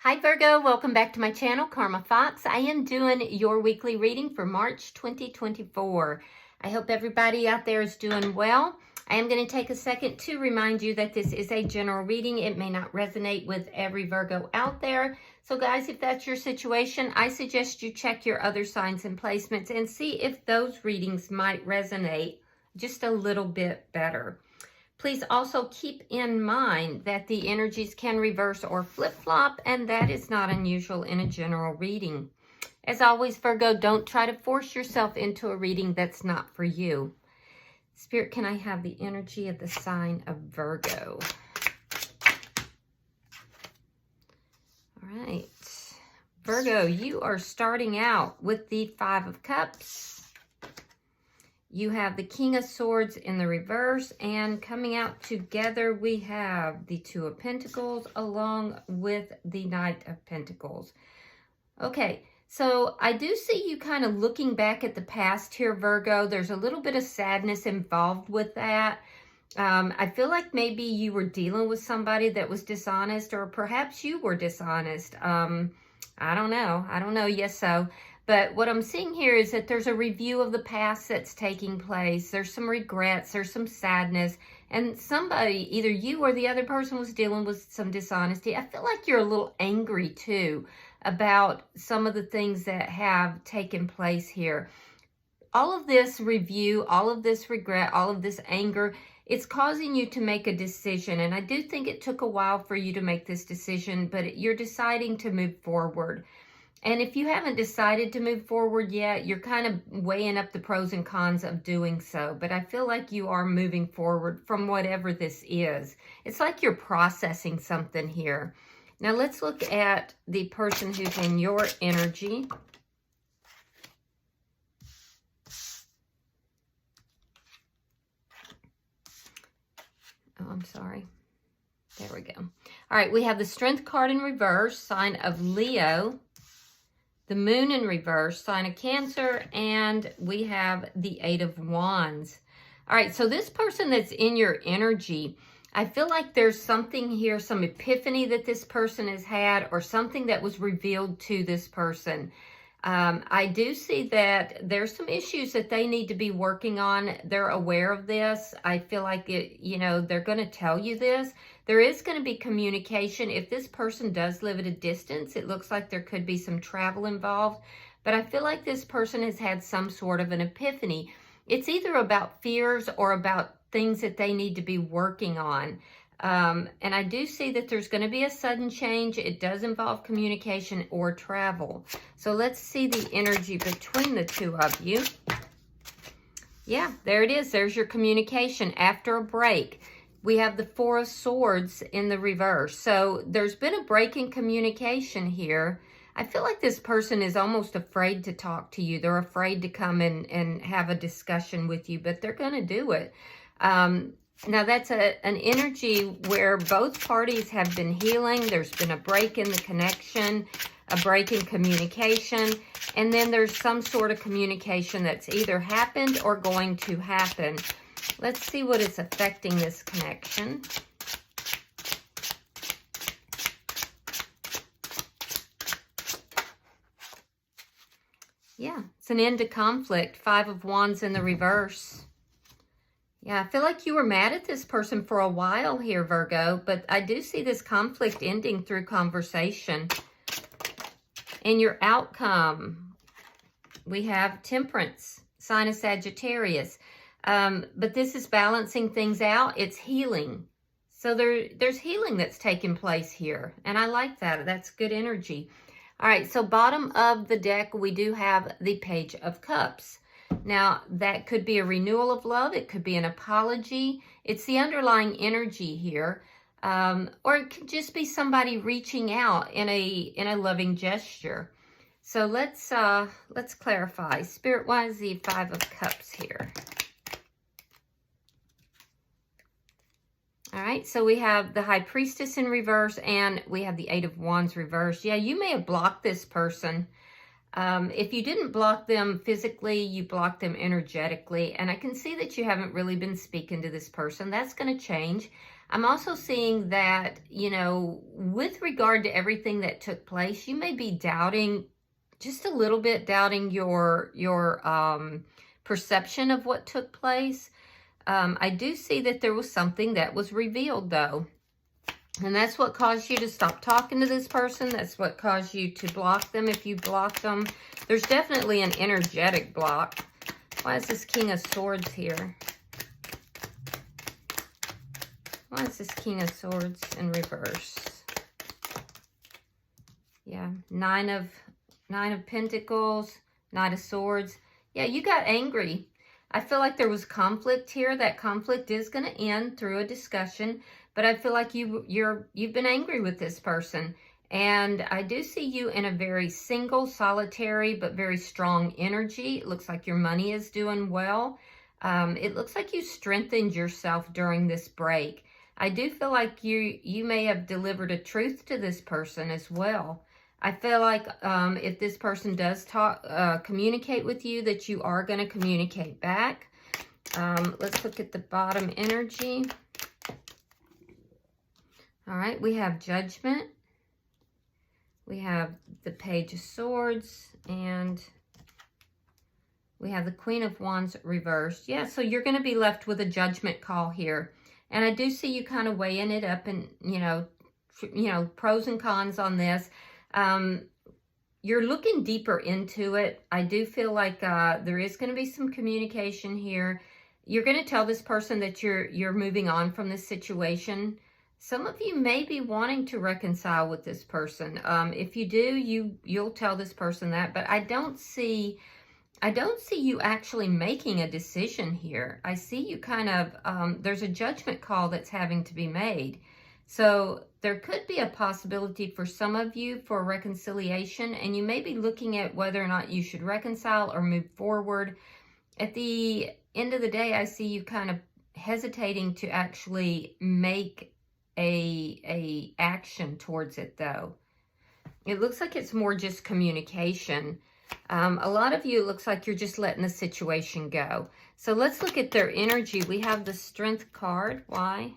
Hi Virgo, welcome back to my channel, Karma Fox. I am doing your weekly reading for March 2024. I hope everybody out there is doing well. I am going to take a second to remind you that this is a general reading. It may not resonate with every Virgo out there. So guys, if that's your situation, I suggest you check your other signs and placements and see if those readings might resonate just a little bit better. Please also keep in mind that the energies can reverse or flip-flop, and that is not unusual in a general reading. As always, Virgo, don't try to force yourself into a reading that's not for you. Spirit, can I have the energy of the sign of Virgo? All right. Virgo, you are starting out with the Five of Cups. You have the King of Swords in the reverse, and coming out together, we have the Two of Pentacles along with the Knight of Pentacles. Okay, so I do see you kind of looking back at the past here, Virgo. There's a little bit of sadness involved with that. I feel like maybe you were dealing with somebody that was dishonest, or perhaps you were dishonest. I don't know. Yes, so. But what I'm seeing here is that there's a review of the past that's taking place. There's some regrets, there's some sadness, and somebody, either you or the other person, was dealing with some dishonesty. I feel like you're a little angry too about some of the things that have taken place here. All of this review, all of this regret, all of this anger, it's causing you to make a decision. And I do think it took a while for you to make this decision, but you're deciding to move forward. And if you haven't decided to move forward yet, you're kind of weighing up the pros and cons of doing so. But I feel like you are moving forward from whatever this is. It's like you're processing something here. Now let's look at the person who's in your energy. Oh, I'm sorry. There we go. All right, we have the Strength card in reverse, sign of Leo. The Moon in reverse, sign of Cancer, and we have the Eight of Wands. All right, so this person that's in your energy, I feel like there's something here, some epiphany that this person has had, or something that was revealed to this person. I do see that there's some issues that they need to be working on. They're aware of this. I feel like they're going to tell you this. There is going to be communication. If this person does live at a distance, it looks like there could be some travel involved. But I feel like this person has had some sort of an epiphany. It's either about fears or about things that they need to be working on. And I do see that there's going to be a sudden change. It does involve communication or travel. So let's see the energy between the two of you. Yeah, there it is. There's your communication after a break. We have the Four of Swords in the reverse. So there's been a break in communication here. I feel like this person is almost afraid to talk to you. They're afraid to come and have a discussion with you, but they're going to do it. Now, that's an energy where both parties have been healing. There's been a break in the connection, a break in communication, and then there's some sort of communication that's either happened or going to happen. Let's see what is affecting this connection. Yeah, it's an end to conflict. Five of Wands in the reverse. Yeah, I feel like you were mad at this person for a while here, Virgo, but I do see this conflict ending through conversation. And your outcome, we have Temperance, sign of Sagittarius. But this is balancing things out. It's healing. So there's healing that's taking place here. And I like that. That's good energy. All right, so bottom of the deck, we do have the Page of Cups. Now, that could be a renewal of love. It could be an apology. It's the underlying energy here. Or it could just be somebody reaching out in a loving gesture. So let's clarify. Spirit, why is the Five of Cups here? All right, so we have the High Priestess in reverse, and we have the Eight of Wands reverse. Yeah, you may have blocked this person. If you didn't block them physically, you blocked them energetically. And I can see that you haven't really been speaking to this person. That's going to change. I'm also seeing that, you know, with regard to everything that took place, you may be doubting, just a little bit doubting your perception of what took place. I do see that there was something that was revealed, though. And that's what caused you to stop talking to this person. That's what caused you to block them if you blocked them. There's definitely an energetic block. Why is this King of Swords here? Why is this King of Swords in reverse? Yeah, Nine of Pentacles, Knight of Swords. Yeah, you got angry. I feel like there was conflict here. That conflict is going to end through a discussion, but I feel like you've been angry with this person. And I do see you in a very single, solitary, but very strong energy. It looks like your money is doing well. It looks like you strengthened yourself during this break. I do feel like you may have delivered a truth to this person as well. I feel like if this person does communicate with you, that you are going to communicate back. Let's look at the bottom energy. All right, we have Judgment. We have the Page of Swords, and we have the Queen of Wands reversed. Yeah, so you're going to be left with a judgment call here. And I do see you kind of weighing it up and, you know, pros and cons on this. You're looking deeper into it. I do feel like there is going to be some communication here. You're going to tell this person that you're moving on from this situation. Some of you may be wanting to reconcile with this person. If you do, you'll tell this person that. But I don't see you actually making a decision here. I see you kind of, there's a judgment call that's having to be made. So there could be a possibility for some of you for reconciliation, and you may be looking at whether or not you should reconcile or move forward. At the end of the day, I see you kind of hesitating to actually make a action towards it, though. It looks like it's more just communication. A lot of you, it looks like you're just letting the situation go. So let's look at their energy. We have the Strength card. Why?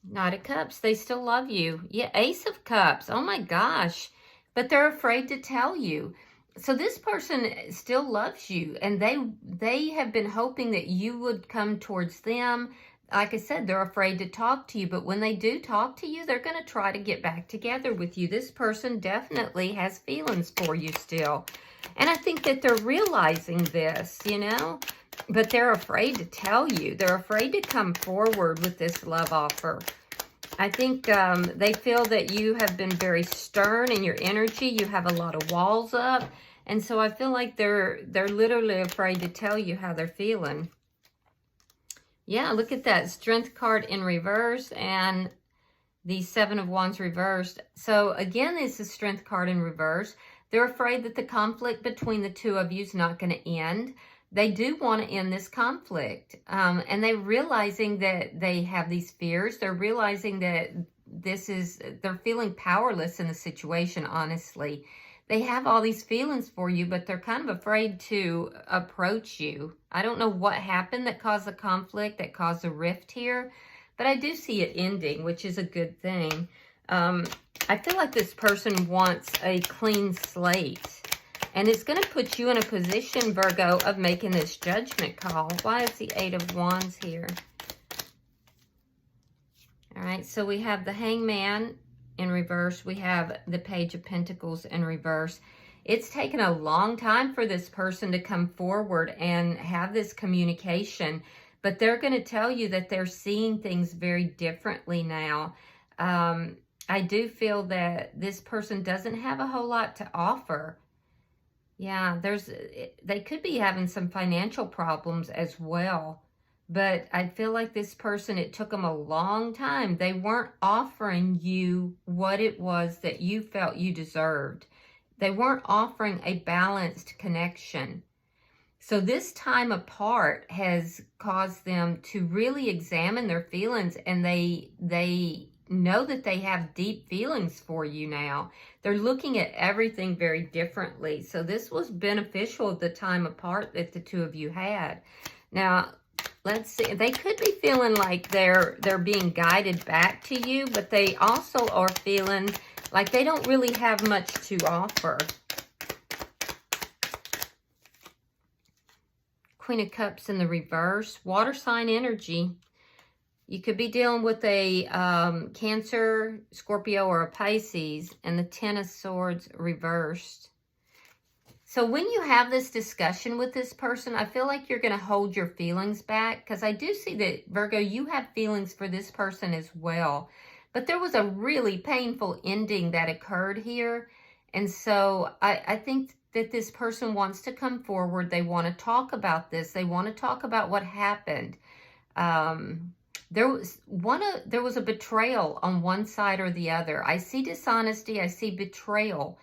Knight of Cups. They still love you. Yeah, Ace of Cups. Oh my gosh. But they're afraid to tell you. So this person still loves you, and they have been hoping that you would come towards them. Like I said, they're afraid to talk to you, but when they do talk to you, they're going to try to get back together with you. This person definitely has feelings for you still. And I think that they're realizing this, you know, but they're afraid to tell you. They're afraid to come forward with this love offer. I think they feel that you have been very stern in your energy. You have a lot of walls up. And so I feel like they're literally afraid to tell you how they're feeling. Yeah, look at that. Strength card in reverse and the Seven of Wands reversed. So again, this is Strength card in reverse. They're afraid that the conflict between the two of you is not going to end. They do want to end this conflict. And they're realizing that they have these fears. They're realizing that they're feeling powerless in the situation, honestly. They have all these feelings for you, but they're kind of afraid to approach you. I don't know what happened that caused the conflict, that caused a rift here, but I do see it ending, which is a good thing. I feel like this person wants a clean slate, and it's going to put you in a position, Virgo, of making this judgment call. Why is the Eight of Wands here? All right, so we have the Hangman in reverse. We have the Page of Pentacles in reverse. It's taken a long time for this person to come forward and have this communication, but they're going to tell you that they're seeing things very differently now. I do feel that this person doesn't have a whole lot to offer. Yeah, they could be having some financial problems as well. But I feel like this person, it took them a long time. They weren't offering you what it was that you felt you deserved. They weren't offering a balanced connection. So this time apart has caused them to really examine their feelings, and they know that they have deep feelings for you now. They're looking at everything very differently. So this was beneficial, the time apart that the two of you had. Now, let's see. They could be feeling like they're being guided back to you, but they also are feeling like they don't really have much to offer. Queen of Cups in the reverse. Water sign energy. You could be dealing with a Cancer, Scorpio, or a Pisces, and the Ten of Swords reversed. So when you have this discussion with this person, I feel like you're going to hold your feelings back, because I do see that, Virgo, you have feelings for this person as well. But there was a really painful ending that occurred here. And so I think that this person wants to come forward. They want to talk about this. They want to talk about what happened. There was a betrayal on one side or the other. I see dishonesty. I see betrayal.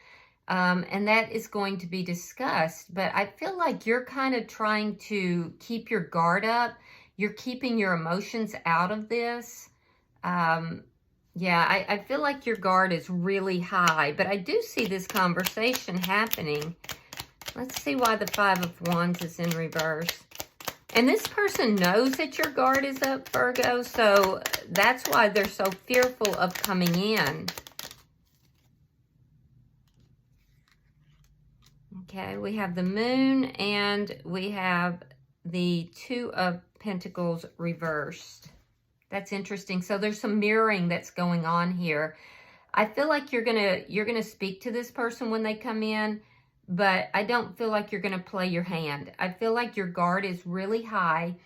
And that is going to be discussed. But I feel like you're kind of trying to keep your guard up. You're keeping your emotions out of this. Yeah, I feel like your guard is really high. But I do see this conversation happening. Let's see why the Five of Wands is in reverse. And this person knows that your guard is up, Virgo. So that's why they're so fearful of coming in. Okay, we have the Moon and we have the Two of Pentacles reversed. That's interesting. So there's some mirroring that's going on here. I feel like you're gonna speak to this person when they come in, but I don't feel like you're gonna play your hand. I feel like your guard is really high.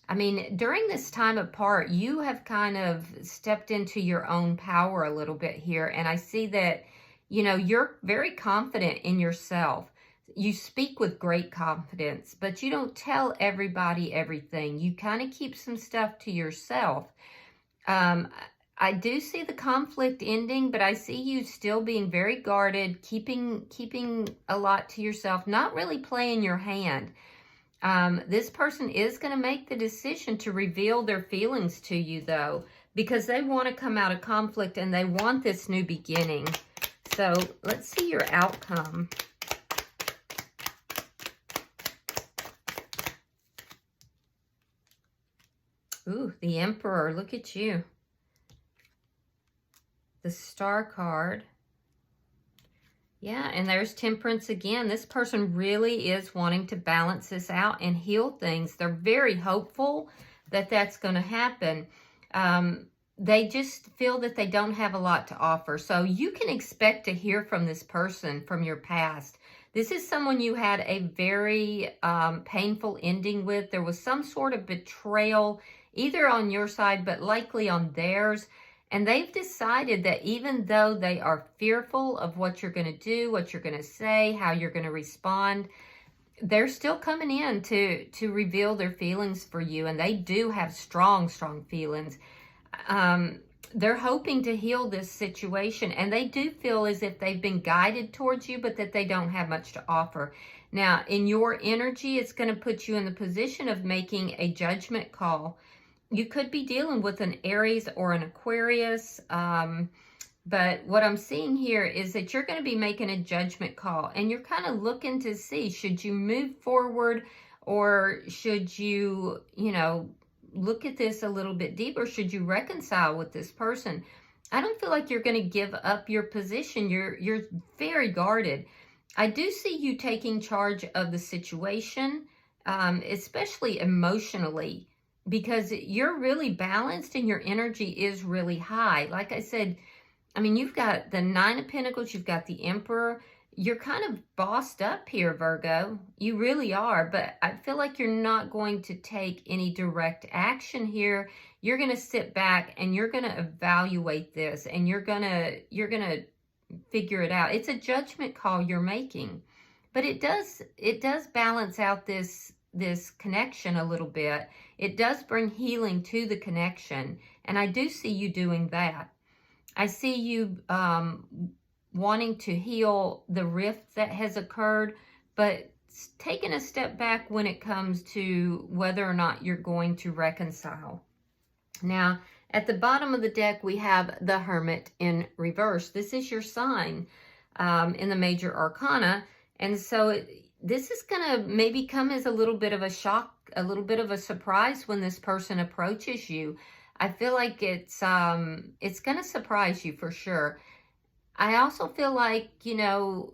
I mean, during this time apart, you have kind of stepped into your own power a little bit here, and I see that, you know, you're very confident in yourself. You speak with great confidence, but you don't tell everybody everything. You kind of keep some stuff to yourself. I do see the conflict ending, but I see you still being very guarded, keeping a lot to yourself, not really playing your hand. This person is going to make the decision to reveal their feelings to you, though, because they want to come out of conflict and they want this new beginning. So let's see your outcome. Ooh, the Emperor, look at you. The Star card. Yeah, and there's Temperance again. This person really is wanting to balance this out and heal things. They're very hopeful that that's going to happen. They just feel that they don't have a lot to offer. So you can expect to hear from this person from your past. This is someone you had a very painful ending with. There was some sort of betrayal, either on your side, but likely on theirs. And they've decided that even though they are fearful of what you're going to do, what you're going to say, how you're going to respond, they're still coming in to reveal their feelings for you. And they do have strong, strong feelings. They're hoping to heal this situation. And they do feel as if they've been guided towards you, but that they don't have much to offer. Now, in your energy, it's going to put you in the position of making a judgment call. You could be dealing with an Aries or an Aquarius, but what I'm seeing here is that you're going to be making a judgment call, and you're kind of looking to see, should you move forward, or should you, look at this a little bit deeper? Should you reconcile with this person? I don't feel like you're going to give up your position. You're very guarded. I do see you taking charge of the situation, especially emotionally, because you're really balanced and your energy is really high. Like I said, I mean, you've got the Nine of Pentacles, you've got the Emperor. You're kind of bossed up here, Virgo. You really are, but I feel like you're not going to take any direct action here. You're going to sit back and you're going to evaluate this, and you're going to figure it out. It's a judgment call you're making, but it does balance out this connection a little bit. It does bring healing to the connection, and I do see you doing that. I see you wanting to heal the rift that has occurred, but taking a step back when it comes to whether or not you're going to reconcile. Now, at the bottom of the deck, we have the Hermit in reverse. This is your sign in the Major Arcana, and so this is going to maybe come as a little bit of a shock, a little bit of a surprise when this person approaches you. I feel like it's going to surprise you for sure. I also feel like, you know,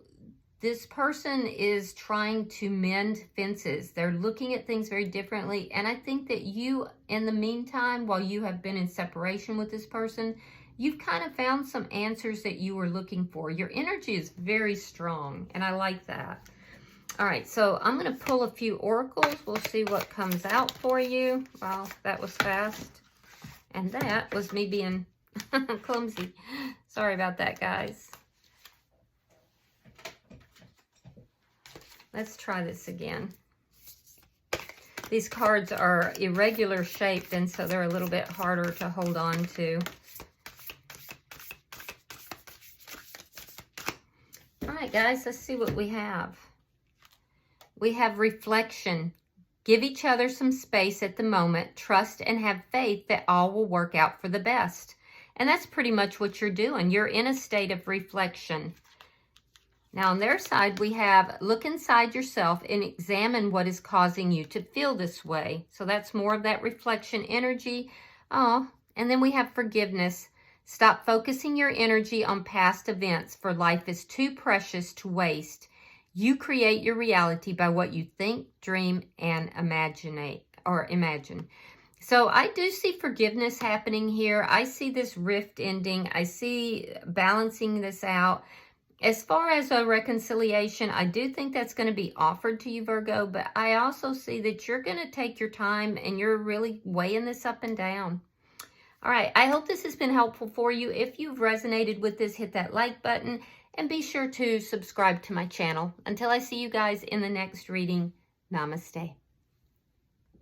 this person is trying to mend fences. They're looking at things very differently. And I think that you, in the meantime, while you have been in separation with this person, you've kind of found some answers that you were looking for. Your energy is very strong, and I like that. All right, so I'm going to pull a few oracles. We'll see what comes out for you. Wow, that was fast. And that was me being clumsy. Sorry about that, guys. Let's try this again. These cards are irregular shaped, and so they're a little bit harder to hold on to. All right, guys, let's see what we have. We have reflection. Give each other some space at the moment. Trust and have faith that all will work out for the best. And that's pretty much what you're doing. You're in a state of reflection. Now, on their side, we have look inside yourself and examine what is causing you to feel this way. So that's more of that reflection energy. Oh, and then we have forgiveness. Stop focusing your energy on past events, for life is too precious to waste. You create your reality by what you think, dream, and imagine. So I do see forgiveness happening here. I see this rift ending. I see balancing this out. As far as a reconciliation, I do think that's going to be offered to you, Virgo, but I also see that you're going to take your time and you're really weighing this up and down. All right, I hope this has been helpful for you. If you've resonated with this, hit that like button and be sure to subscribe to my channel. Until I see you guys in the next reading, namaste.